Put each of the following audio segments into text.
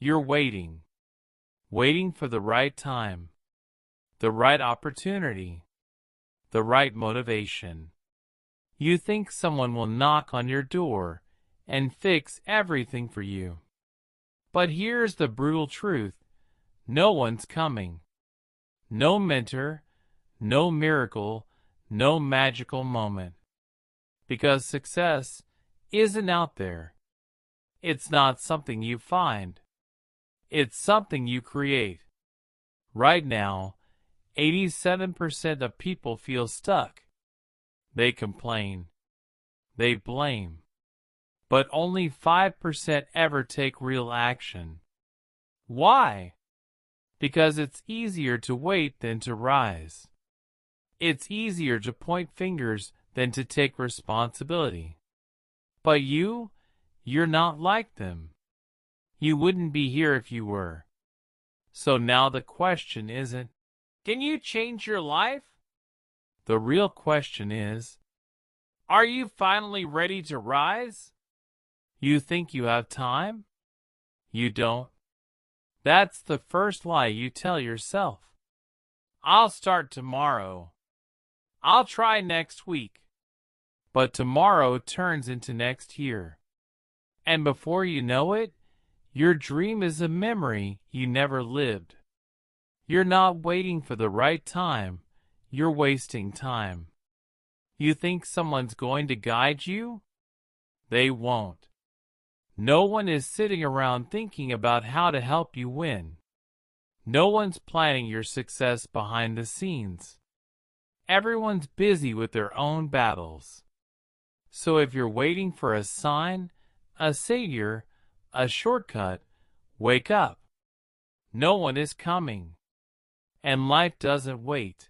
You're waiting. Waiting for the right time, the right opportunity, the right motivation. You think someone will knock on your door and fix everything for you. But here's the brutal truth. No one's coming. No mentor, no miracle, no magical moment. Because success isn't out there. It's not something you find. It's something you create. Right now, 87% of people feel stuck. They complain. They blame. But only 5% ever take real action. Why? Because it's easier to wait than to rise. It's easier to point fingers than to take responsibility. But you're not like them. You wouldn't be here if you were. So now the question isn't, can you change your life? The real question is, are you finally ready to rise? You think you have time? You don't. That's the first lie you tell yourself. I'll start tomorrow. I'll try next week. But tomorrow turns into next year. And before you know it, your dream is a memory you never lived. You're not waiting for the right time. You're wasting time. You think someone's going to guide you? They won't. No one is sitting around thinking about how to help you win. No one's planning your success behind the scenes. Everyone's busy with their own battles. So if you're waiting for a sign, a savior, a shortcut, wake up. No one is coming. And life doesn't wait.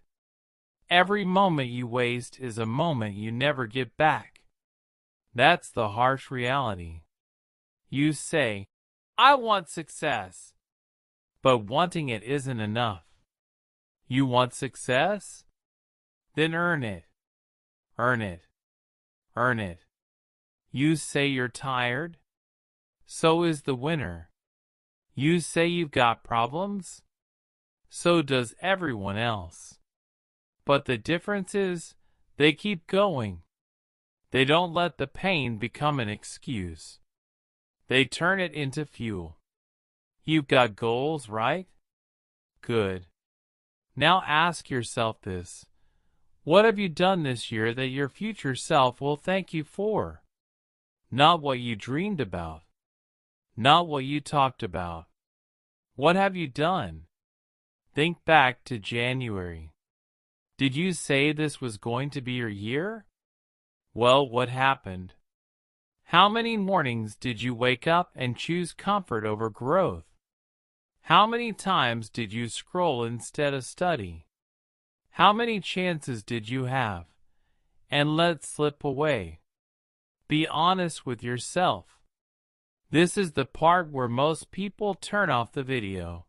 Every moment you waste is a moment you never get back. That's the harsh reality. You say, I want success. But wanting it isn't enough. You want success? Then earn it. Earn it. Earn it. You say you're tired? So is the winner. You say you've got problems? So does everyone else. But the difference is, they keep going. They don't let the pain become an excuse. They turn it into fuel. You've got goals, right? Good. Now ask yourself this. What have you done this year that your future self will thank you for? Not what you dreamed about. Not what you talked about. What have you done? Think back to January. Did you say this was going to be your year? Well, what happened? How many mornings did you wake up and choose comfort over growth? How many times did you scroll instead of study? How many chances did you have and let slip away? Be honest with yourself. This is the part where most people turn off the video.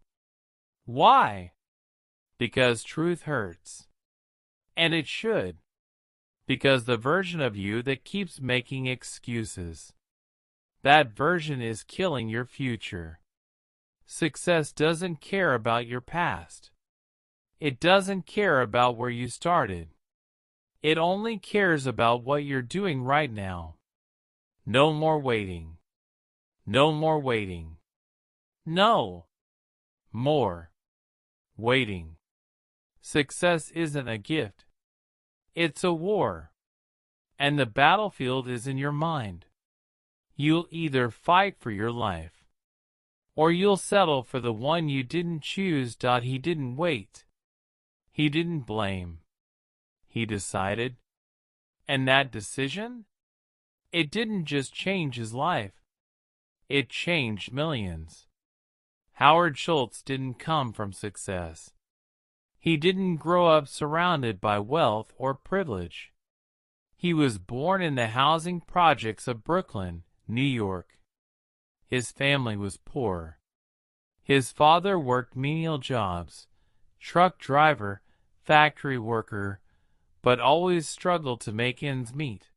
Why? Because truth hurts. And it should. Because the version of you that keeps making excuses, that version is killing your future. Success doesn't care about your past. It doesn't care about where you started. It only cares about what you're doing right now. No more waiting. No more waiting. No more waiting. Success isn't a gift. It's a war. And the battlefield is in your mind. You'll either fight for your life, or you'll settle for the one you didn't choose. He didn't wait. He didn't blame. He decided. And that decision? It didn't just change his life. It changed millions. Howard Schultz didn't come from success. He didn't grow up surrounded by wealth or privilege. He was born in the housing projects of Brooklyn, New York. His family was poor. His father worked menial jobs, truck driver, factory worker, but always struggled to make ends meet.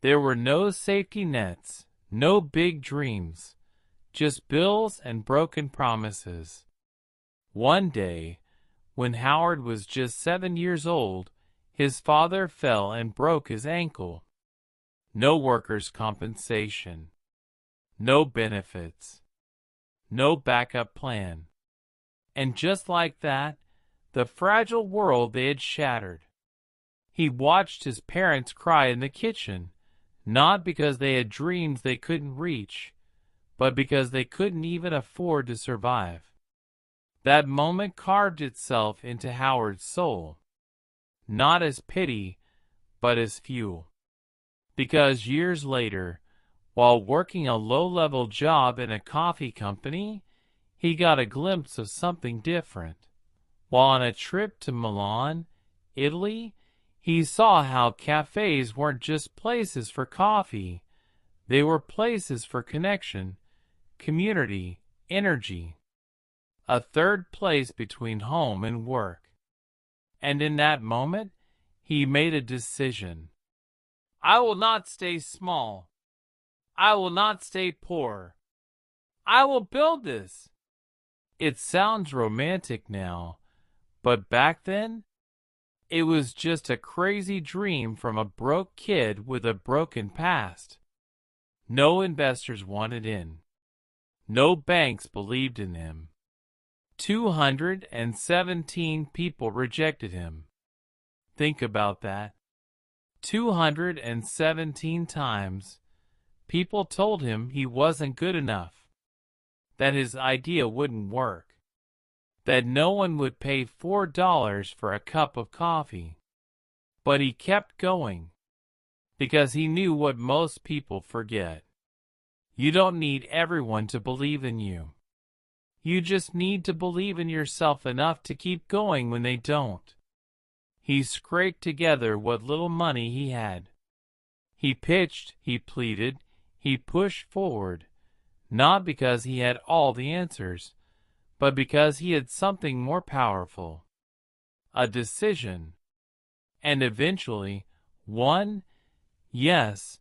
There were no safety nets, no big dreams, just bills and broken promises. One day, when Howard was just 7 years old, his father fell and broke his ankle. No workers' compensation, no benefits, no backup plan. And just like that, the fragile world they had shattered. He watched his parents cry in the kitchen, not because they had dreams they couldn't reach, but because they couldn't even afford to survive. That moment carved itself into Howard's soul, not as pity, but as fuel. Because years later, while working a low-level job in a coffee company, he got a glimpse of something different. While on a trip to Milan, Italy, he saw how cafes weren't just places for coffee. They were places for connection, community, energy. A third place between home and work. And in that moment, he made a decision. I will not stay small. I will not stay poor. I will build this. It sounds romantic now, but back then, it was just a crazy dream from a broke kid with a broken past. No investors wanted in. No banks believed in him. 217 people rejected him. Think about that. 217 times, people told him he wasn't good enough, that his idea wouldn't work, that no one would pay $4 for a cup of coffee. But he kept going, because he knew what most people forget. You don't need everyone to believe in you. You just need to believe in yourself enough to keep going when they don't. He scraped together what little money he had. He pitched, he pleaded, he pushed forward, not because he had all the answers, but because he had something more powerful. A decision. And eventually, one yes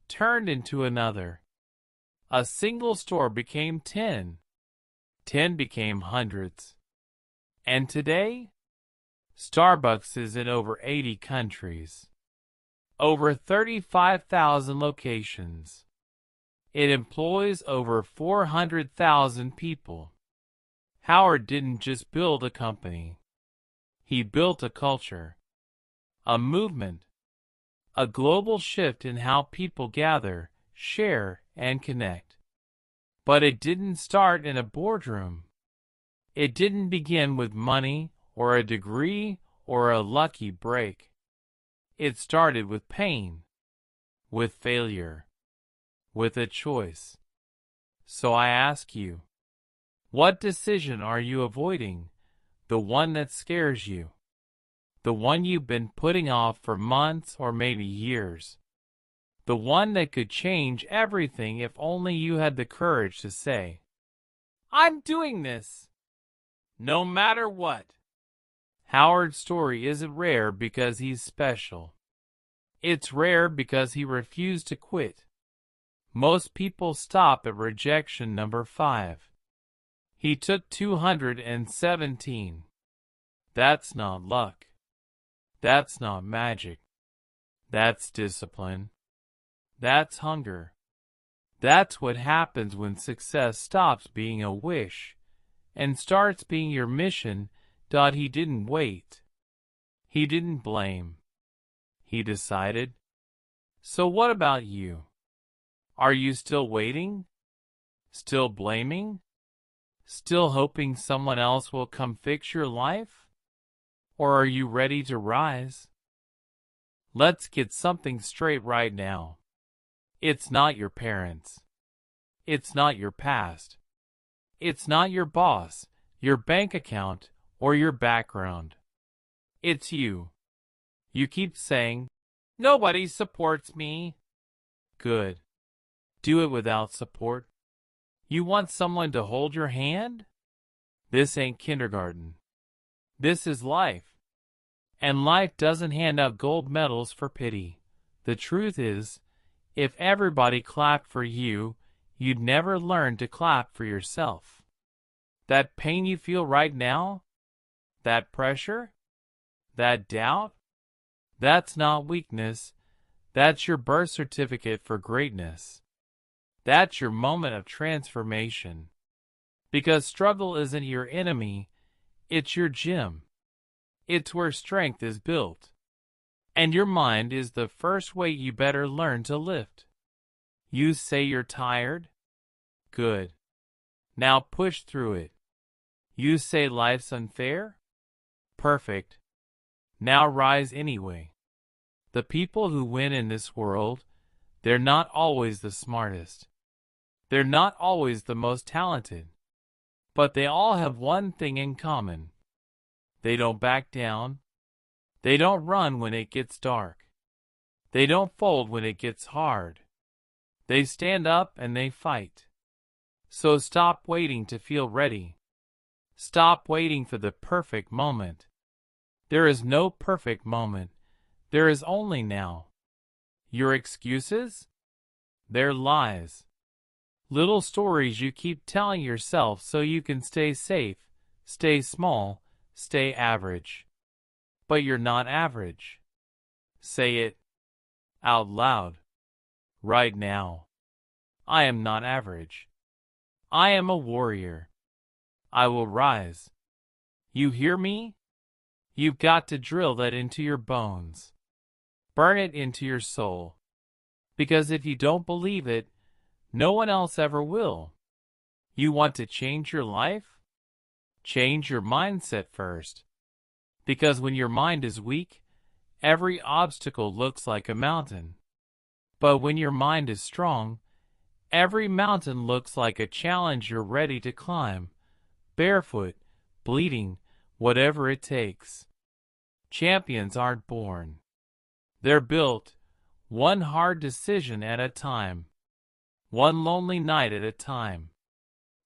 turned into another. A single store became 10. 10 became hundreds. And today, Starbucks is in over 80 countries. Over 35,000 locations. It employs over 400,000 people. Howard didn't just build a company. He built a culture, a movement, a global shift in how people gather, share, and connect. But it didn't start in a boardroom. It didn't begin with money or a degree or a lucky break. It started with pain, with failure, with a choice. So I ask you, what decision are you avoiding? The one that scares you? The one you've been putting off for months or maybe years? The one that could change everything if only you had the courage to say, I'm doing this, no matter what. Howard's story isn't rare because he's special. It's rare because he refused to quit. Most people stop at rejection number 5. He took 217. That's not luck. That's not magic. That's discipline. That's hunger. That's what happens when success stops being a wish and starts being your mission. He didn't wait. He didn't blame. He decided. So what about you? Are you still waiting? Still blaming? Still hoping someone else will come fix your life? Or are you ready to rise? Let's get something straight right now. It's not your parents. It's not your past. It's not your boss, your bank account, or your background. It's you. You keep saying, nobody supports me. Good. Do it without support. You want someone to hold your hand? This ain't kindergarten. This is life. And life doesn't hand out gold medals for pity. The truth is, if everybody clapped for you, you'd never learn to clap for yourself. That pain you feel right now, that pressure, that doubt, that's not weakness. That's your birth certificate for greatness. That's your moment of transformation. Because struggle isn't your enemy, it's your gym. It's where strength is built. And your mind is the first weight you better learn to lift. You say you're tired? Good. Now push through it. You say life's unfair? Perfect. Now rise anyway. The people who win in this world, they're not always the smartest. They're not always the most talented. But they all have one thing in common. They don't back down. They don't run when it gets dark. They don't fold when it gets hard. They stand up and they fight. So stop waiting to feel ready. Stop waiting for the perfect moment. There is no perfect moment. There is only now. Your excuses? They're lies. Little stories you keep telling yourself so you can stay safe, stay small, stay average. But you're not average. Say it out loud. Right now. I am not average. I am a warrior. I will rise. You hear me? You've got to drill that into your bones. Burn it into your soul. Because if you don't believe it, no one else ever will. You want to change your life? Change your mindset first. Because when your mind is weak, every obstacle looks like a mountain. But when your mind is strong, every mountain looks like a challenge you're ready to climb, barefoot, bleeding, whatever it takes. Champions aren't born. They're built, one hard decision at a time, one lonely night at a time,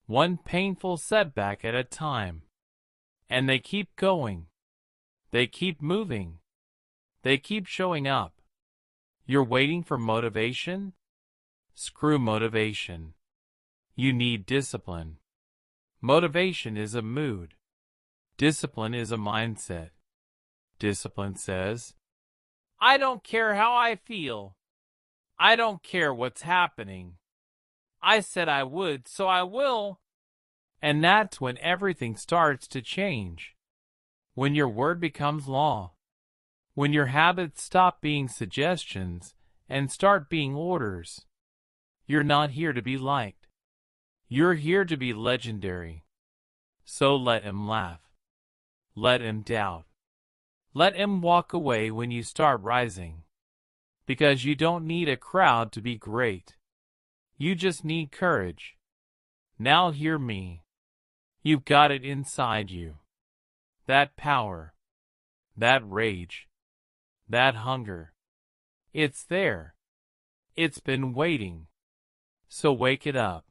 one painful setback at a time. And they keep going. They keep moving. They keep showing up. You're waiting for motivation? Screw motivation. You need discipline. Motivation is a mood. Discipline is a mindset. Discipline says, I don't care how I feel. I don't care what's happening. I said I would, so I will. And that's when everything starts to change. When your word becomes law. When your habits stop being suggestions and start being orders. You're not here to be liked. You're here to be legendary. So let him laugh. Let him doubt. Let him walk away when you start rising. Because you don't need a crowd to be great. You just need courage. Now hear me. You've got it inside you. That power. That rage. That hunger. It's there. It's been waiting. So wake it up.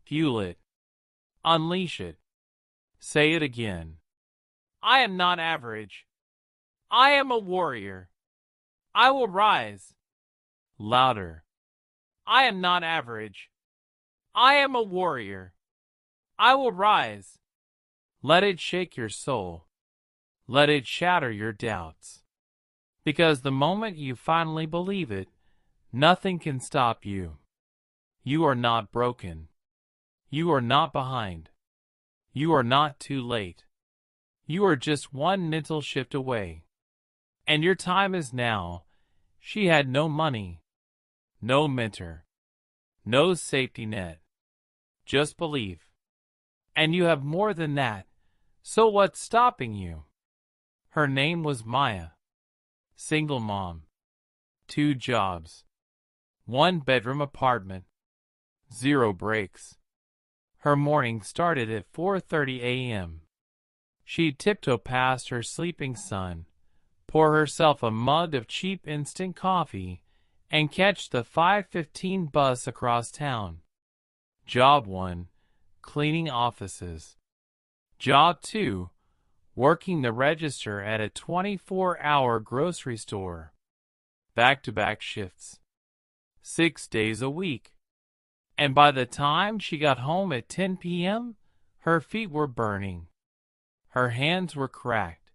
Fuel it. Unleash it. Say it again. I am not average. I am a warrior. I will rise. Louder. I am not average. I am a warrior. I will rise. Let it shake your soul. Let it shatter your doubts. Because the moment you finally believe it, nothing can stop you. You are not broken. You are not behind. You are not too late. You are just one mental shift away. And your time is now. She had no money, no mentor, no safety net. Just believe. And you have more than that. So what's stopping you? Her name was Maya. Single mom. 2 jobs. 1-bedroom apartment. 0 breaks. Her morning started at 4:30 a.m. She'd tiptoe past her sleeping son, pour herself a mug of cheap instant coffee, and catch the 5:15 bus across town. Job 1, cleaning offices. Job 2, working the register at a 24-hour grocery store. Back-to-back shifts. 6 days a week. And by the time she got home at 10 p.m., her feet were burning. Her hands were cracked.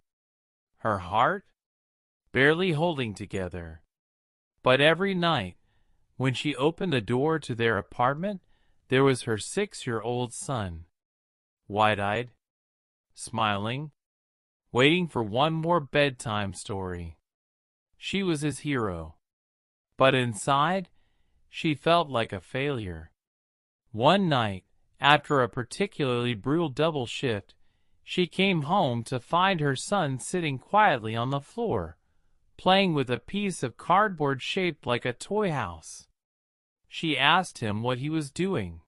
Her heart barely holding together. But every night, when she opened the door to their apartment, there was her 6-year-old son, wide-eyed, smiling, waiting for one more bedtime story. She was his hero. But inside, she felt like a failure. One night, after a particularly brutal double shift, she came home to find her son sitting quietly on the floor, playing with a piece of cardboard shaped like a toy house. She asked him what he was doing.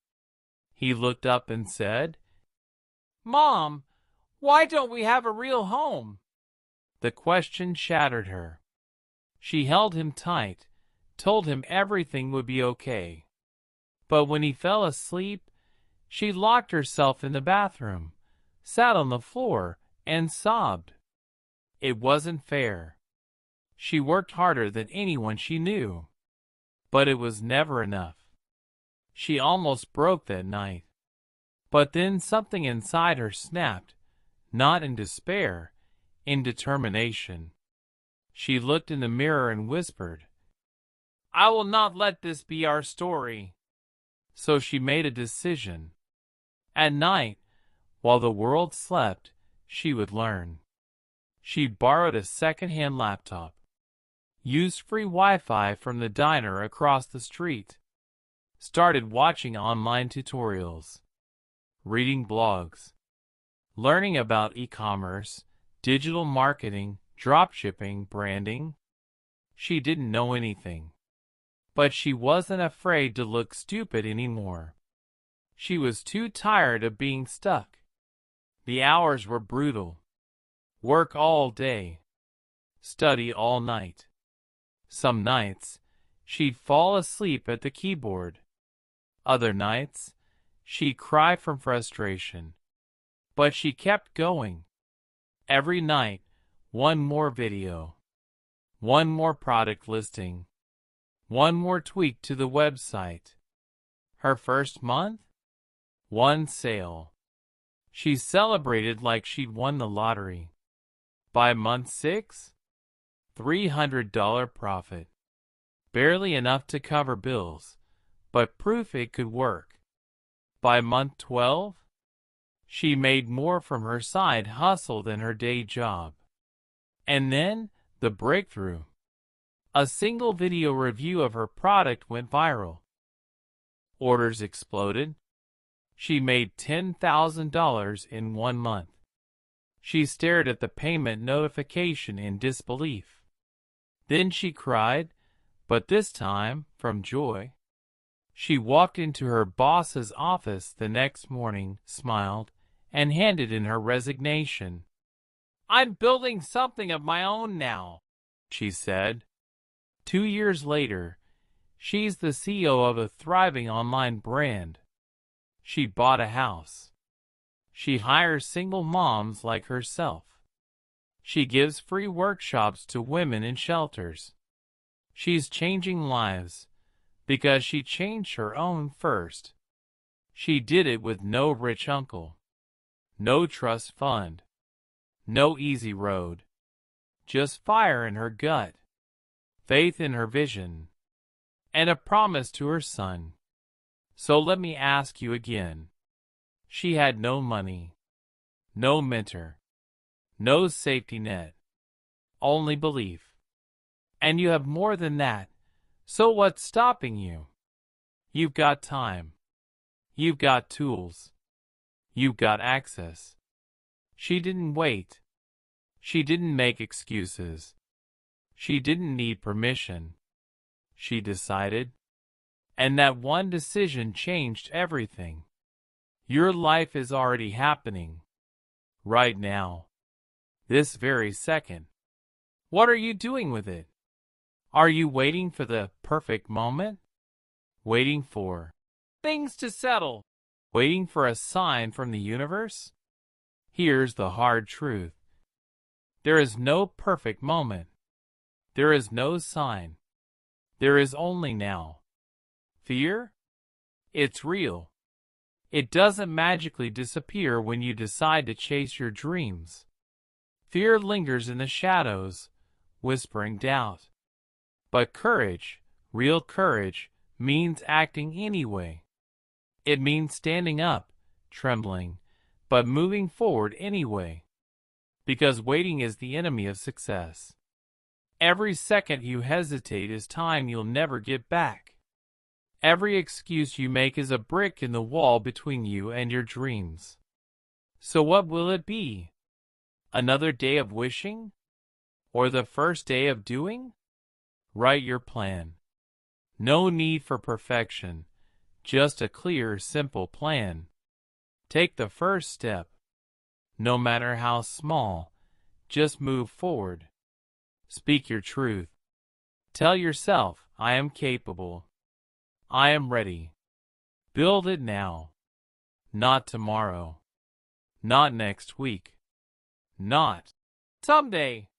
He looked up and said, "Mom, why don't we have a real home?" The question shattered her. She held him tight, told him everything would be okay. But when he fell asleep, she locked herself in the bathroom, sat on the floor, and sobbed. It wasn't fair. She worked harder than anyone she knew. But it was never enough. She almost broke that night. But then something inside her snapped, not in despair, in determination. She looked in the mirror and whispered, "I will not let this be our story." So she made a decision. At night, while the world slept, she would learn. She borrowed a second-hand laptop, used free Wi-Fi from the diner across the street, started watching online tutorials, reading blogs, learning about e-commerce, digital marketing, dropshipping, branding. She didn't know anything. But she wasn't afraid to look stupid anymore. She was too tired of being stuck. The hours were brutal. Work all day. Study all night. Some nights, she'd fall asleep at the keyboard. Other nights, she'd cry from frustration. But she kept going. Every night, one more video. One more product listing. One more tweak to the website. Her first month? One sale. She celebrated like she'd won the lottery. By month 6? $300 profit. Barely enough to cover bills, but proof it could work. By month 12? She made more from her side hustle than her day job. And then, the breakthrough. A single video review of her product went viral. Orders exploded. She made $10,000 in 1 month. She stared at the payment notification in disbelief. Then she cried, but this time from joy. She walked into her boss's office the next morning, smiled, and handed in her resignation. "I'm building something of my own now," she said. 2 years later, she's the CEO of a thriving online brand. She bought a house. She hires single moms like herself. She gives free workshops to women in shelters. She's changing lives because she changed her own first. She did it with no rich uncle, no trust fund, no easy road, just fire in her gut, faith in her vision, and a promise to her son. So let me ask you again. She had no money, no mentor, no safety net, only belief. And you have more than that, so what's stopping you? You've got time. You've got tools. You've got access. She didn't wait. She didn't make excuses. She didn't need permission. She decided. And that one decision changed everything. Your life is already happening. Right now. This very second. What are you doing with it? Are you waiting for the perfect moment? Waiting for things to settle? Waiting for a sign from the universe? Here's the hard truth. There is no perfect moment. There is no sign. There is only now. Fear? It's real. It doesn't magically disappear when you decide to chase your dreams. Fear lingers in the shadows, whispering doubt. But courage, real courage, means acting anyway. It means standing up, trembling, but moving forward anyway. Because waiting is the enemy of success. Every second you hesitate is time you'll never get back. Every excuse you make is a brick in the wall between you and your dreams. So what will it be? Another day of wishing? Or the first day of doing? Write your plan. No need for perfection, just a clear, simple plan. Take the first step. No matter how small, just move forward. Speak your truth. Tell yourself, I am capable. I am ready. Build it now. Not tomorrow. Not next week. Not someday.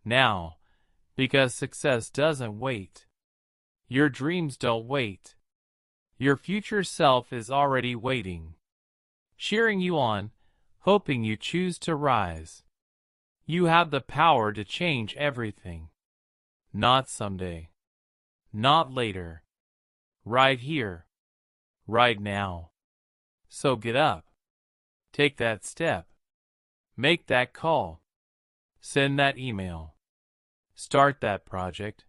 Now, because success doesn't wait. Your dreams don't wait. Your future self is already waiting, cheering you on, hoping you choose to rise. You have the power to change everything. Not someday. Not later. Right here. Right now. So get up. Take that step. Make that call. Send that email. Start that project.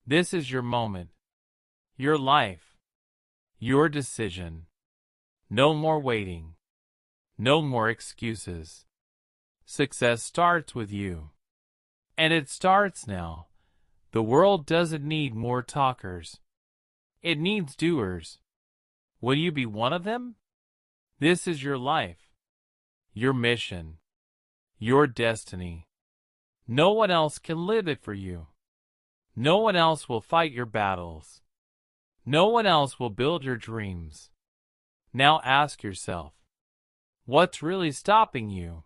This is your moment. Your life. Your decision. No more waiting. No more excuses. Success starts with you. And it starts now. The world doesn't need more talkers. It needs doers. Will you be one of them? This is your life. Your mission. Your destiny. No one else can live it for you. No one else will fight your battles. No one else will build your dreams. Now ask yourself, what's really stopping you?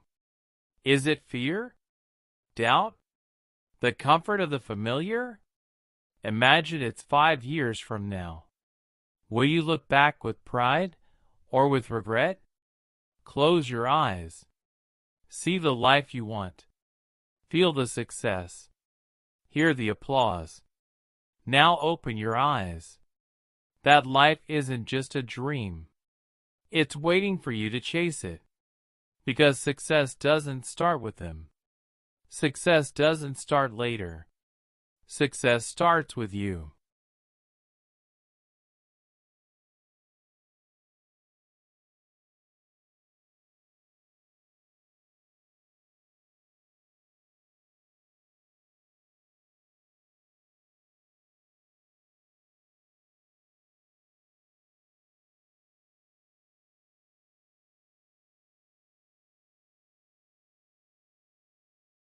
Is it fear? Doubt? The comfort of the familiar? Imagine it's 5 years from now. Will you look back with pride or with regret? Close your eyes. See the life you want. Feel the success. Hear the applause. Now open your eyes. That life isn't just a dream. It's waiting for you to chase it. Because success doesn't start with them. Success doesn't start later. Success starts with you.